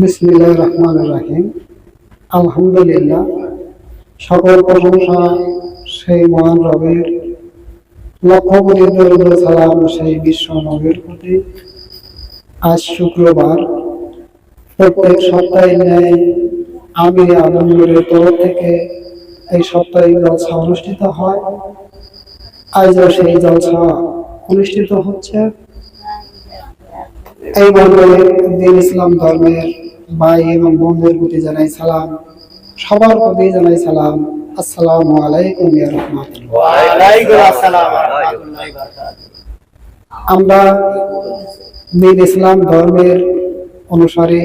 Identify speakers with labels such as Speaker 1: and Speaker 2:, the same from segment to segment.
Speaker 1: বিসমিল্লাহির রহমানির রহিম। আলহামদুলিল্লাহ, সকল প্রশংসা সেই মহান রবের, লক্ষ কোটি দরুদ ও সালাম সেই বিশ্ব নবীর প্রতি। আজ শুক্রবার, প্রত্যেক সপ্তাহের ন্যায় আমি আলমগীরের তরফ থেকে এই সাপ্তাহিক জলসা অনুষ্ঠিত হয়। আজও সেই জলসা অনুষ্ঠিত হচ্ছে। এই বন্ধে দিন ইসলাম ধর্মের ভাই এবং বোনদের প্রতি জানাই সালাম। সবার প্রতি জানাই সালাম। আসসালামু আলাইকুম ইয়া রাহমাতুল্লাহ।
Speaker 2: ওয়া আলাইকুম আসসালাম ওয়া রাহমাতুল্লাহি ওয়া বারাকাতুহু।
Speaker 1: আমরা দিন ইসলাম ধর্মের অনুসারী,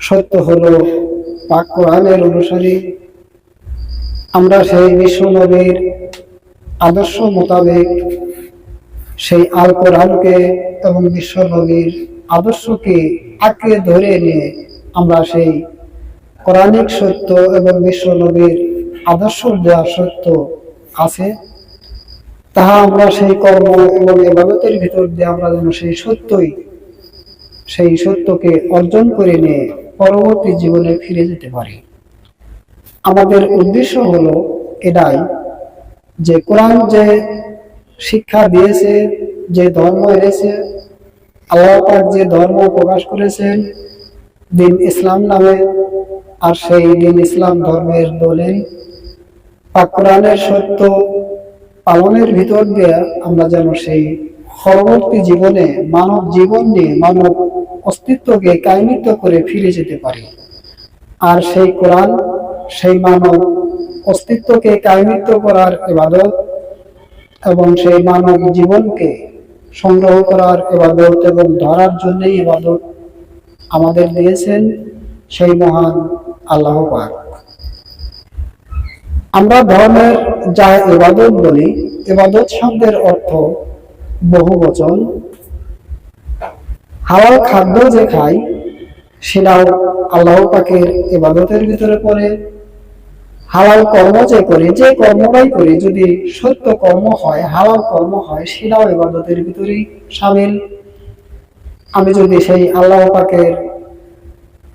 Speaker 1: সত্য হলো পাক কোরআনের অনুসারী। আমরা সেই বিশ্ব নবীর আদর্শ মোতাবেক সেই আল কোরআনকে এবং বিশ্ব নবীর আদর্শকে আঁকড়ে ধরে নিয়ে আমরা সেই কোরআনিক সত্য এবং বিশ্ব নবীর আদর্শ যা সত্য আছে তাহা আমরা সেই কর্ম এবং ইবাদতের ভিতর দিয়ে আমরা যেন সেই সত্যকে অর্জন করে নিয়ে পরবর্তী জীবনে ফিরে যেতে পারি। আমাদের উদ্দেশ্য হলো এটাই যে কোরআন যে শিক্ষা দিয়েছে, যে ধর্ম এনেছে, আল্লাহ পাক যে ধর্ম প্রকাশ করেছেন দিন ইসলাম নামে, আর সেই দিন ইসলাম ধর্মের দলিল পাক কোরআনের সত্য পালনের ভিতর দিয়ে আমরা যেন সেই পরবর্তী জীবনে মানব জীবন নিয়ে মানব অস্তিত্বকে কায়েমিত করে ফিরে যেতে পারি। আর সেই কোরআন সেই মানব অস্তিত্বকে কায়েমিত করার ইবাদত এবং সেই মানব জীবনকে সংগ্রহ করার ইবাদত এবং ধরার জন্যই ইবাদত আমাদের দিয়েছেন সেই মহান আল্লাহ পাক। আমরা ধর্মের যা ইবাদত বলি, ইবাদত শব্দের অর্থ বহু বচন। হালাল খাদ্য যে খাই সেটাও আল্লাহ পাকের ইবাদতের ভিতরে পড়ে। হালাল কর্ম যে করি, যে কর্মটাই করি, যদি সত্য কর্ম হয়, হালাল কর্ম হয়, সেটাও ইবাদতের ভিতরেই শামিল। আমি যদি সেই আল্লাহ পাকের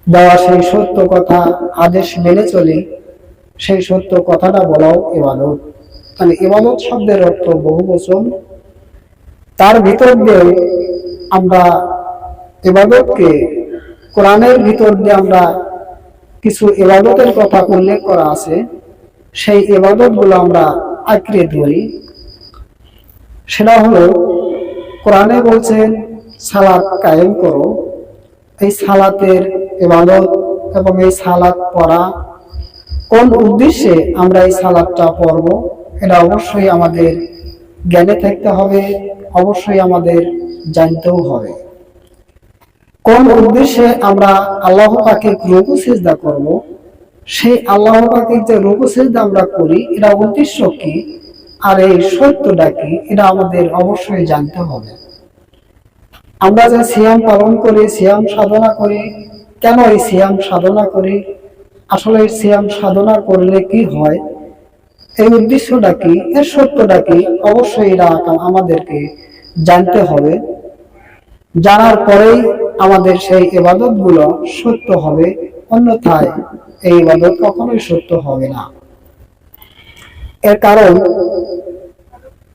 Speaker 1: দেওয়া সেই সত্য কথা আদেশ মেনে চলি, সেই সত্য কথাটা বলাও ইবাদত। মানে ইবাদত শব্দের অর্থ বহু বচন। তার ভিতর দিয়ে আমরা ইবাদতকে কোরআনের ভিতর দিয়ে আমরা কিছু ইবাদতের কথা উল্লেখ করা আছে, সেই ইবাদত গুলো আমরা আঁকড়ে ধরি। সেটা হলো কোরআনে বলছেন সালাত কায়েম করো। এই সালাতের ইবাদত এবং এই সালাত পড়া কোন উদ্দেশ্যে আমরা এই সালাতটা পড়ব, এটা অবশ্যই আমাদের জ্ঞানে থাকতে হবে, অবশ্যই আমাদের জানতেও হবে। কোন উদ্দেশ্যে আমরা আল্লাহ পাকে রুকু সিজদা করব, সেই আল্লাহ পাকে যে রুকু সিজদা আমরা করি, এটা উদ্দেশ্য কি আর এই সত্যটা কি, এটা আমাদের অবশ্যই জানতে হবে। আমরা যে সিয়াম পালন করি, সিয়াম সাধনা করি, কেন এই সিয়াম সাধনা করি, আসলে এই সিয়াম সাধনা করলে কি হয়, এই উদ্দেশ্যটা কি, এর সত্যটা কি, অবশ্যই এটা আমাদেরকে জানতে হবে। জানার পরেই আমাদের সেই ইবাদত গুলো সত্য হবে, অন্যথায় এই ইবাদত কখনোই সত্য হবে না। এর কারণ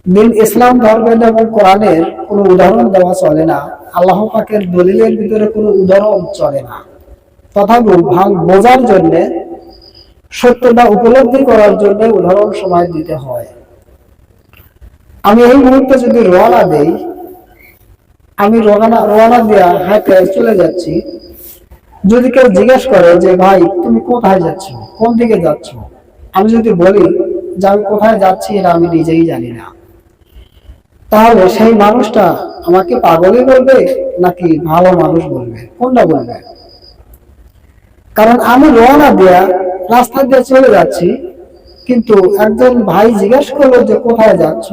Speaker 1: দিন ইসলাম ধর্মের এবং কোরআনের কোনো উদাহরণ দেওয়া চলে না, আল্লাহ পাকের দলিলের ভিতরে কোনো উদাহরণ চলে না। তথাপি ভাল বোঝার জন্য, সত্যটা উপলব্ধি করার জন্য উদাহরণ সময় দিতে হয়। আমি এই মুহূর্তে যদি রওনা দেই, আমি রওনা দেওয়া হাঁটে চলে যাচ্ছি, যদি কেউ জিজ্ঞেস করে যে ভাই তুমি কোথায় যাচ্ছ, কোন দিকে যাচ্ছ, আমি যদি বলি যে আমি কোথায় যাচ্ছি এটা আমি নিজেই জানি না, তাহলে সেই মানুষটা আমাকে পাগলই বলবে নাকি ভালো মানুষ বলবে, কোনটা বলবে? কারণ আমি রওনা দেয়া রাস্তা দিয়ে চলে যাচ্ছি, কিন্তু একজন ভাই জিজ্ঞেস করলো যে কোথায় যাচ্ছ,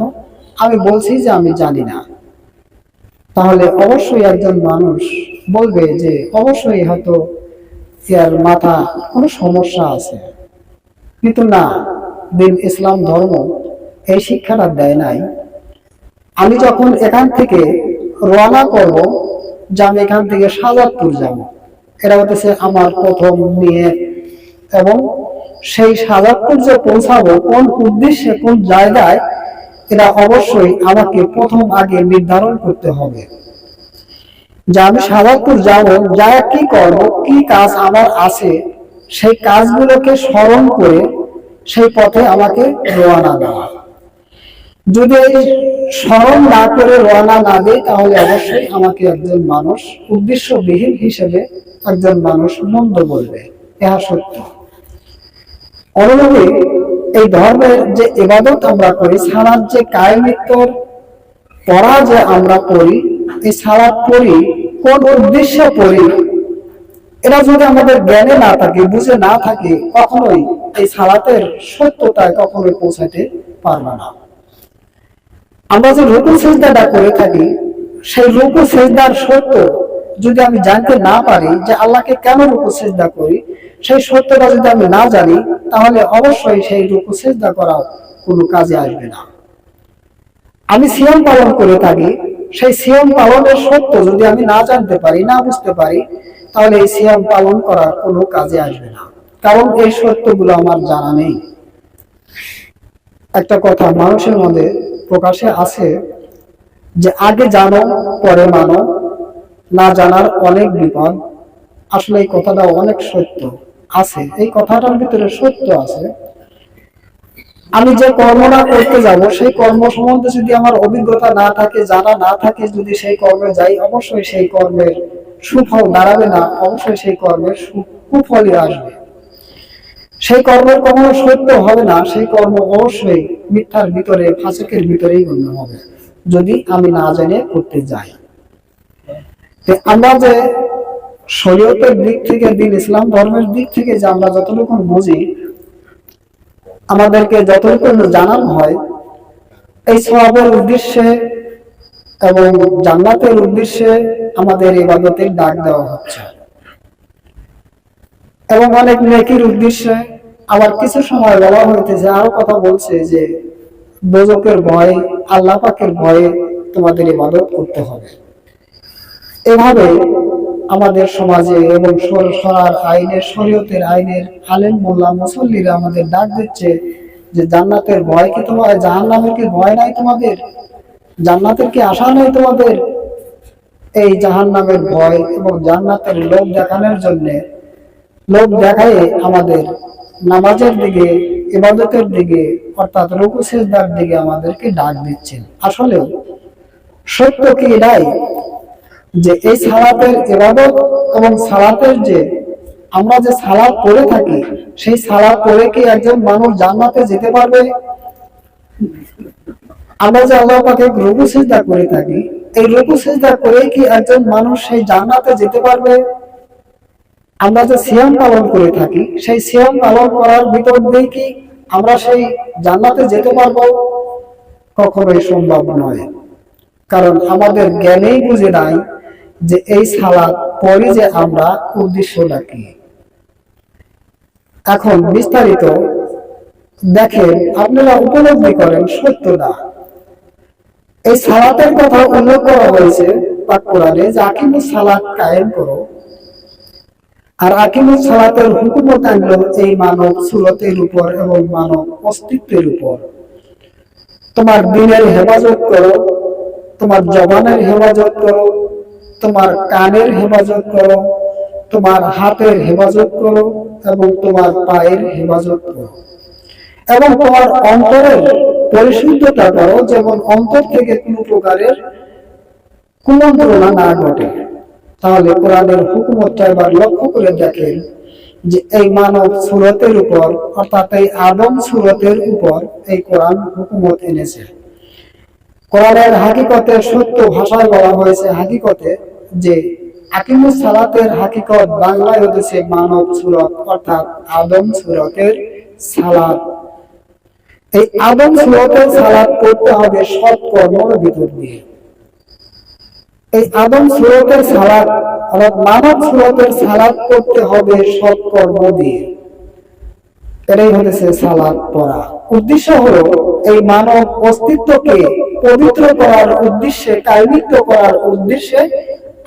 Speaker 1: আমি বলছি যে আমি জানি না, তাহলে অবশ্যই একজন মানুষ বলবে যে অবশ্যই হয়তো এর মাথা কোনো সমস্যা আছে। কিন্তু না, দিন ইসলাম ধর্ম এই শিক্ষাটা দেয় নাই। আমি যখন এখান থেকে রওনা করব, যে আমি এখান থেকে শাহজাদপুর যাব, এটা হচ্ছে আমার প্রথম নিয়ত। এবং সেই শাহজাদপুর যে পৌঁছাবো কোন উদ্দেশ্যে, কোন জায়গায়, এটা অবশ্যই আমাকে প্রথম আগে নির্ধারণ করতে হবে যে আমি শাহজাদপুর যাব, যা কি করব, কি কাজ আমার আছে, সেই কাজগুলোকে স্মরণ করে সেই পথে আমাকে রওনা দেওয়া। যদি এই স্মরণ না করে রওনা না দেয়, তাহলে অবশ্যই আমাকে একজন মানুষ উদ্দেশ্যবিহীন হিসেবে একজন মানুষ মন্দ বলবে, ইহা সত্য। অনুরূপে এই ধর্মের যে ইবাদত আমরা করি, সালাত যে কায়েমীত্বর পড়া যে আমরা পড়ি, এই সালাত পড়ি কোন উদ্দেশ্যে পড়ি, এটা যদি আমাদের জ্ঞানে না থাকে, বুঝে না থাকে, কখনোই এই সালাতের সত্যতায় কখনোই পৌঁছাতে পারবে না। আমরা যে রুকু সিজদাটা করে থাকি, সেই রুকু সিজদার সত্য যদি আমি জানতে না পারি, যে আল্লাহকে কেন রুকু সিজদা করি, সেই সত্যটা যদি আমি না জানি, তাহলে অবশ্যই সেই রুকু সিজদা করা কোনো কাজে আসবে না। আমি সিয়াম পালন করে থাকি, সেই সিয়াম পালনের সত্য যদি আমি না জানতে পারি, না বুঝতে পারি, তাহলে এই সিয়াম পালন করা কোনো কাজে আসবে না, কারণ এই সত্যগুলো আমার জানা নেই। একটা কথা মানুষের মধ্যে প্রকাশে আছে যে আগে জানো পরে মানো, না জানার অনেক বিপদ। আসলে এই কথাটা অনেক সত্য আছে, এই কথাটার ভিতরে সত্য আছে। আমি যে কর্মটা করতে যাব, সেই কর্ম সম্বন্ধে যদি আমার অভিজ্ঞতা না থাকে, জানা না থাকে, যদি সেই কর্মে যাই, অবশ্যই সেই কর্মের সুফল দাঁড়াবে না, অবশ্যই সেই কর্মের কুফলই আসবে। সেই কর্মের কখনো সত্য হবে না, সেই কর্ম অবশ্যই মিথ্যার ভিতরে, ফাসিকের ভিতরেই গণ্য হবে, যদি আমি না জেনে করতে যাই। আমরা যে শরীয়তের দিক থেকে, দিন ইসলাম ধর্মের দিক থেকে যে আমরা যতটুকু বুঝি, আমাদেরকে যতটুকু জানানো হয়, এই সওয়াবের উদ্দেশ্যে এবং জান্নাতের উদ্দেশ্যে আমাদের ইবাদতের ডাক দেওয়া হচ্ছে, এবং অনেক নেকির উদ্দেশ্যে। আবার কিছু সময় বলা হইতেছে, আরো কথা বলছে যে দোজখের ভয়ে, আল্লাহ পাকের ভয়ে তোমাদের ইবাদত করতে হবে। এভাবে আমাদের সমাজে এবং সরার আইনের, শরীয়তের আইনের আলেম মোল্লা মুসল্লিরা আমাদের ডাক দিচ্ছে যে জান্নাতের ভয় কি তোমার, জাহান্নামের কি ভয় নাই তোমাদের, জান্নাতের কি আশা নাই তোমাদের? এই জাহান্নামের ভয় এবং জান্নাতের লোভ দেখানোর জন্য, লোভ দেখায় আমাদের নামাজের দিকে, ইবাদতের দিকে, অর্থাৎ রুকু সিজদার দিকে আমাদেরকে ডাক দিচ্ছেন। আসলে সত্য কি এটাই যে এই সালাতের ইবাদত এবং সালাতের যে আমরা যে সালাত পড়ে থাকি, সেই সালাত পড়ে কি একজন মানুষ জান্নাতে যেতে পারবে? আমরা যে আল্লাহ পাকে রুকু সিজদা করে থাকি, এই রুকু সিজদা করে কি একজন মানুষ সেই জান্নাতে যেতে পারবে? আমরা যে সিয়াম পালন করে থাকি, সেই সিয়াম পালন করার ভিতর দিয়ে কি আমরা সেই জান্নাতে যেতে পারবো? কখনোই সম্ভব নয়, কারণ আমাদের জ্ঞানেই বুঝে নাই যে এই সালাত পরে যে আমরা উদ্দেশ্যটা কি। এখন বিস্তারিত দেখেন, আপনারা উপলব্ধি করেন সত্যটা। এই সালাতের কথা উল্লেখ করা হয়েছে পাক কোরআনে যে আকিমুস সালাত কায়েম করো, আর আকিমুস সালাতের হুকুমত আনলো এই মানব সুরতের উপর এবং মানব অস্তিত্বের উপর। তোমার দিনের হেফাজত করো, তোমার জবানের হেফাজত করো, তোমার কানের হেফাজত করো, তোমার হাতের হেফাজত করো, এবং তোমার পায়ের হেফাজত করো, এবং তোমার অন্তরের পরিশুদ্ধতা করো, যেমন অন্তর থেকে কোনো প্রকারের কুমন্ত্রণা না ঘটে। তাহলে কোরআনের হুকুমতটা এবার লক্ষ্য করে দেখেন যে এই মানব সুরতের উপর, অর্থাৎ এই আদম সুরতের উপর এই কোরআন হুকুমত এনেছে। কোরআনের হাকিকতের সত্য ভাষায় বলা হয়েছে হাকিকতে যে আকিমুস সালাতের হাকিকত বাংলায় হচ্ছে মানব সুরত, অর্থাৎ আদম সুরতের সালাত। এই আদম সুরতের সালাত পড়তে হবে সৎ কর্মের ভিতর দিয়ে। এই আদম সুরতের সালাত, অর্থাৎ মানব সুরতের সালাত পড়তে হবে সৎ কর্ম দিয়ে। এটাই হচ্ছে সালাত পড়া। উদ্দেশ্য হলো এই মানব অস্তিত্বকে পবিত্র করার উদ্দেশ্যে, কায়েমিত্ব করার উদ্দেশ্যে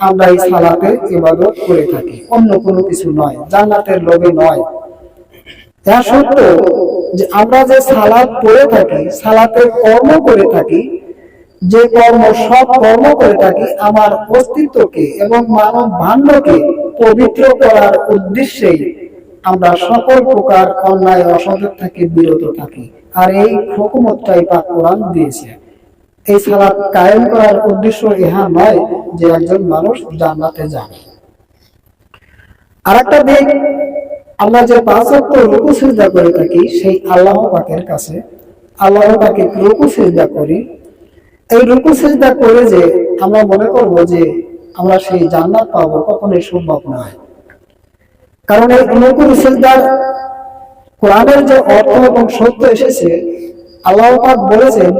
Speaker 1: আমরা এই সালাতের ইবাদত করে থাকি, অন্য কোনো কিছু নয়, জান্নাতের লোভে নয়। এটা সত্য যে আমরা যে সালাত পড়ে থাকি, সালাতের কর্ম করে থাকি, যে কর্ম সব কর্ম করে থাকি আমার অস্তিত্বকে এবং মানব ভাণ্ডকে পবিত্র করার উদ্দেশ্যেই আমরা সকল প্রকার অন্যায় অসৎ থেকে বিরত থাকি। আর এই হুকুমতটাই পাক কোরআন দিয়েছে। এই সালাত কায়েম করার উদ্দেশ্য ইহা নয় যে একজন মানুষ জান্নাতে যাবে। আরেকটা দিক, আমরা যে 5 ওয়াক্ত রুকু সিজদা করে থাকি সেই আল্লাহ পাকের কাছে, আল্লাহ পাকে রুকু সিজদা করি, এই রুকু সিজদা করে যে আমরা মনে করব যে আমরা সেই জান্নাত পাবো, কখনোই সম্ভব নয়। কারণ এই রুকু সিজদার কোরআনের যে অর্থ এবং সত্য এসেছে, আল্লাহ পাক বলেছেন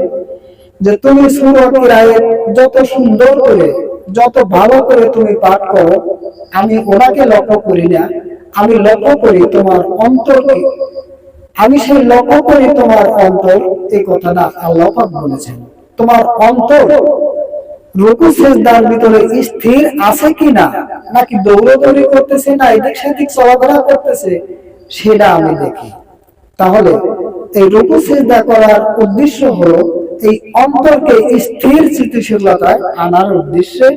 Speaker 1: যে তুমি সূরা কিরায়ে যত সুন্দর করে, যত ভালো করে তুমি পাঠ করো, আমি ওনাকে লক্ষ্য করি না, আমি লক্ষ্য করি তোমার অন্তরকে, আমি সেই লক্ষ্য করি তোমার অন্তর। এই কথাটা আল্লাহ পাক বলেছেন। তোমার অন্তর রুকু সিজদার ভিতরে স্থির আছে কিনা, নাকি দৌড়াদৌড়ি করতেছে, না এদিক সেদিক চলাফেরা করতেছে, সেটা আমি দেখি। তাহলে এই রুকু সিজদা করার উদ্দেশ্য হলো এই অন্তরকে স্থির স্থিতিশীলতায় আনার উদ্দেশ্যে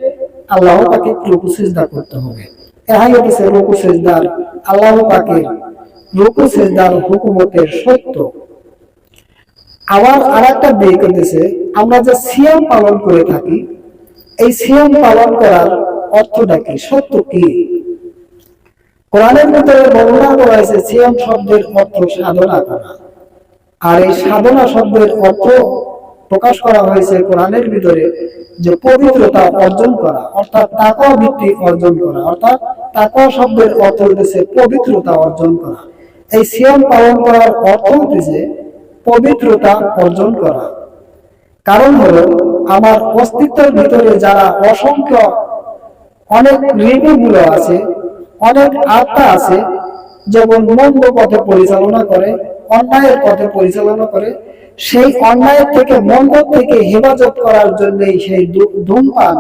Speaker 1: আল্লাহ পাকে রুকু সিজদা করতে হবে। এটাই হচ্ছে রুকু সিজদার, আল্লাহ পাকের রুকু সিজদার হুকুমতের সত্য। আবার আরেকটা দিক হচ্ছে, আমরা যে সিয়াম পালন করে থাকি, এই সিয়াম পালন করার অর্থটা কি, সত্য কি? কোরআনের ভিতরে বর্ণনা করা হয়েছে সিয়াম শব্দের অর্থ সাধনা করা। আর এই সাধনা শব্দের অর্থ প্রকাশ করা হয়েছে কোরআনের ভিতরে যে পবিত্রতা অর্জন করা, অর্থাৎ তাকওয়া ভিত্তিক অর্জন করা, অর্থাৎ তাকওয়া শব্দের অর্থ হচ্ছে পবিত্রতা অর্জন করা। এই সিয়াম পালন করার অর্থ হচ্ছে পবিত্রতা অর্জন করা। কারণ হলো আমার অস্তিত্বের ভিতরে যারা অসংখ্য অনেক ঋণগুলো আছে, অনেক আত্মা আছে, যেমন মন্দ পথে পরিচালনা করে, অন্যায়ের পথে পরিচালনা করে, সেই অন্যায় থেকে, মন্দ থেকে হেফাজত করার জন্যই সেই ধূমপান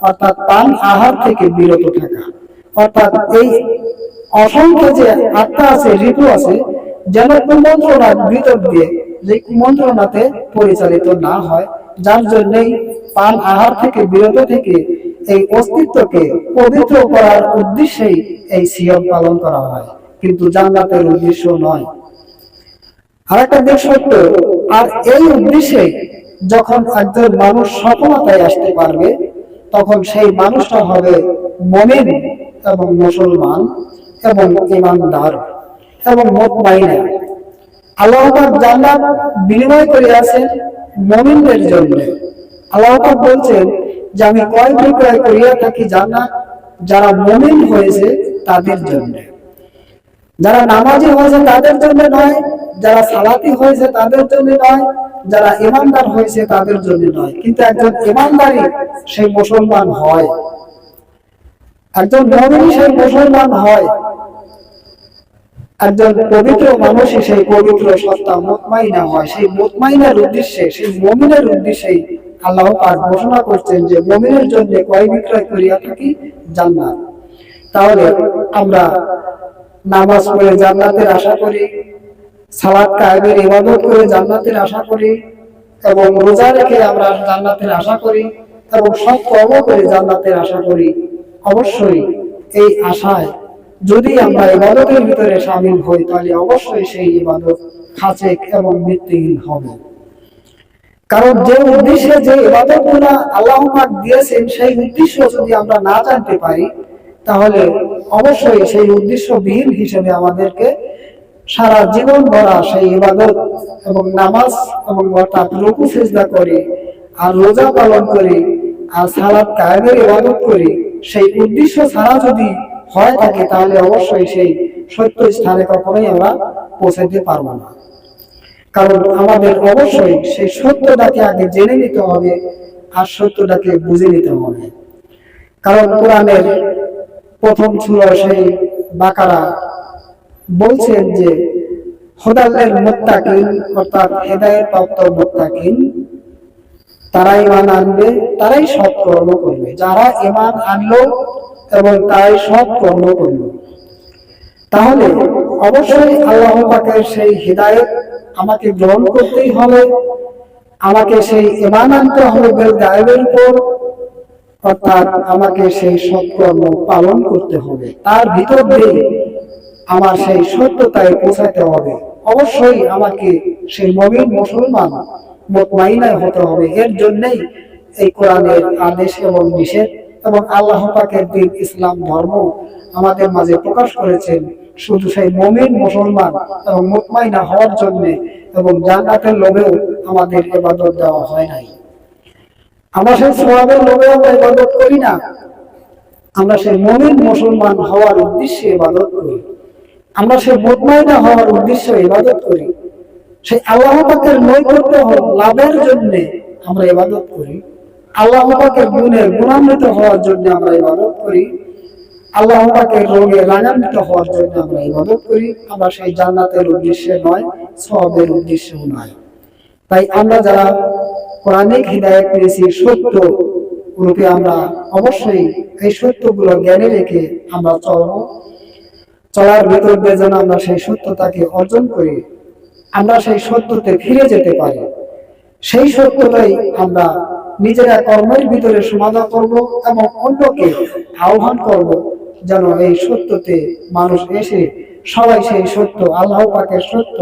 Speaker 1: অর্থাৎ পান আহার থেকে বিরত থাকা। অর্থাৎ এই অসংখ্য যে আত্মা আছে, ঋতু আছে, যেন কুমন্ত্রণার ভিতর দিয়ে, যে কুমন্ত্রণাতে পরিচালিত না হয়, যার জন্যই পান আহার থেকে বিরত থেকে এই অস্তিত্বকে পবিত্র করার উদ্দেশ্যেই এই সিয়াম পালন করা হয়, কিন্তু জান্নাতের উদ্দেশ্য নয়। আরেকটা দিক সত্য, আর এই উদ্দেশ্যে যখন একজন মানুষ সফলতায় আসতে পারবে, তখন সেই মানুষটা হবে মুমিন এবং মুসলমান এবং ঈমানদার এবং মুতমাইনা। আল্লাহ পাক জান্নাত বিনিময় করে আছেন মুমিনদের জন্য। আল্লাহ পাক বলছেন যে আমি ক্রয় বিক্রয় করিয়া থাকি জান্নাত যারা মুমিন হয়েছে তাদের জন্য। যারা নামাজি হয়েছে তাদের জন্য নয়, যারা সালাতি হয়েছে তাদের জন্য নয়, যারা ঈমানদার হয়েছে তাদের জন্য নয়। কিন্তু একজন ঈমানদারই সেই মুসলমান হয়, একজন মুমিন সেই মুসলমান হয়, একজন পবিত্র মানুষই সেই পবিত্র সত্তা মুতমাইনা হয়। সেই মুতমাইনার উদ্দেশ্যে, সেই মুমিনের উদ্দেশ্যেই আল্লাহ পাক ঘোষণা করছেন যে মুমিনের জন্য ক্রয় বিক্রয় করিয়া থাকি জান্নাত। তাহলে আমরা নামাজ পড়ে জান্নাতের আশা করি, সালাত কায়েমের ইবাদত করে জান্নাতের আশা করি, এবং রোজা রেখে আমরা জান্নাতের আশা করি, এবং সৎ কর্ম করে জান্নাতের আশা করি। অবশ্যই এই আশায় যদি আমরা ইবাদতের ভিতরে শামিল হই, তাহলে অবশ্যই সেই ইবাদত খাসেক এবং ভিত্তিহীন হবে। কারণ যে উদ্দেশ্যে যে ইবাদতগুলো আল্লাহ পাক দিয়েছেন, সেই উদ্দেশ্য যদি আমরা না জানতে পারি, তাহলে অবশ্যই সেই উদ্দেশ্যবিহীন হিসেবে আমাদেরকে সারা জীবন ভরা সেই ইবাদত এবং নামাজ এবং অর্থাৎ রুকু সিজদা করি, আর রোজা পালন করি, আর সালাত কায়েমের ইবাদত করি, সেই উদ্দেশ্য ছাড়া যদি হয় থাকে, তাহলে অবশ্যই সেই সত্য স্থানে কখনোই আমরা পৌঁছাতে পারবো না। কারণ আমাদের অবশ্যই সেই সত্যটাকে আগে জেনে নিতে হবে, আর সত্যটাকে বুঝে নিতে হবে। কারণ কোরআনের প্রথম সূরা সেই বাকারা বলছেন যে হুদাল লিল মুত্তাকিন, অর্থাৎ হেদায়েত প্রাপ্ত মুত্তাকিন তারা ঈমান আনবে, তারাই সৎ কর্ম করবে। যারা ঈমান আনলো এবং তারাই সৎ কর্ম করলো, তাহলে অবশ্যই আল্লাহ পাকের সেই হিদায়াত আমাকে গ্রহণ করতেই হবে। আমাকে সেই ঈমান আনতে হবে বেল গায়েবের উপর, অর্থাৎ আমাকে সেই সৎকর্ম পালন করতে হবে। তার ভিতর দিয়ে আমার সেই সত্যতায় পৌঁছাতে হবে। অবশ্যই আমাকে সেই মুমিন মুসলমান মুতমাইনা হতে হবে। এর জন্যই এই কোরআনের আদেশ এবং নিষেধ এবং আল্লাহ পাকের দ্বীন ইসলাম ধর্ম আমাদের মাঝে প্রকাশ করেছেন শুধু সেই মুমিন মুসলমান এবং মুতমাইনা হওয়ার জন্য, এবং জান্নাতের লোভেও আমাদের ইবাদত দেওয়া হয় নাই। আমরা সেই সওয়াবের লোভে আমরা ইবাদত করি না, আমরা সেই মুমিন মুসলমান হওয়ার উদ্দেশ্যে ইবাদত করি। আমরা সেই মুতমাইনা হওয়ার উদ্দেশ্যে ইবাদত করি। সেই আল্লাহ পাকের নৈকট্য লাভের জন্য আমরা ইবাদত করি। আল্লাহ পাকের গুণের গুণান্বিত হওয়ার জন্য আমরা ইবাদত করি। আল্লাহ পাকের রঙে রাঙান্বিত হওয়ার জন্য আমরা ইবাদত করি। আমরা সেই জান্নাতের উদ্দেশ্যে নয়, সওয়াবের উদ্দেশ্যেও নয়। তাই আমরা যারা কোরআনিক হিদায়াত পেয়েছি সত্য রূপে, আমরা অবশ্যই এই সত্যগুলো জ্ঞানে রেখে আমরা চলার ভিতর দিয়ে যেন আমরা সেই সত্যতাকে অর্জন করি, আমরা সেই সত্যতে ফিরে যেতে পারি। সেই সত্যটাই আমরা নিজেরা কর্মের ভিতরে সমাধা করব এবং অন্যকে আহ্বান করব যেন এই সত্যতে মানুষ এসে সবাই সেই সত্য আল্লাহ পাকের সত্য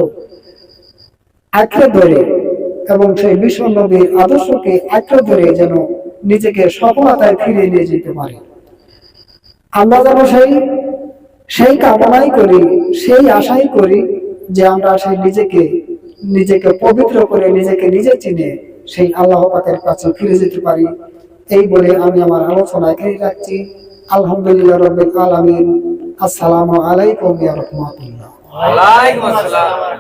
Speaker 1: আঁকড়ে ধরে এবং সেই বিশ্ব নবীর আদর্শকে আঁকড়ে ধরে যেন নিজেকে সফলতায় ফিরে নিয়ে যেতে পারে। আমরা যেন সেই কামনাই করি, সেই আশাই করি যে আমরা সেই নিজেকে পবিত্র করে নিজেকে নিজে চিনে সেই আল্লাহ পাকের কাছে ফিরে যেতে পারি। এই বলে আমি আমার আলোচনা এখানে রাখছি। আলহামদুলিল্লাহ রাব্বিল আলামিন। আসসালামু আলাইকুম ওয়া রাহমাতুল্লাহ।
Speaker 2: ওয়া আলাইকুম আসসালাম।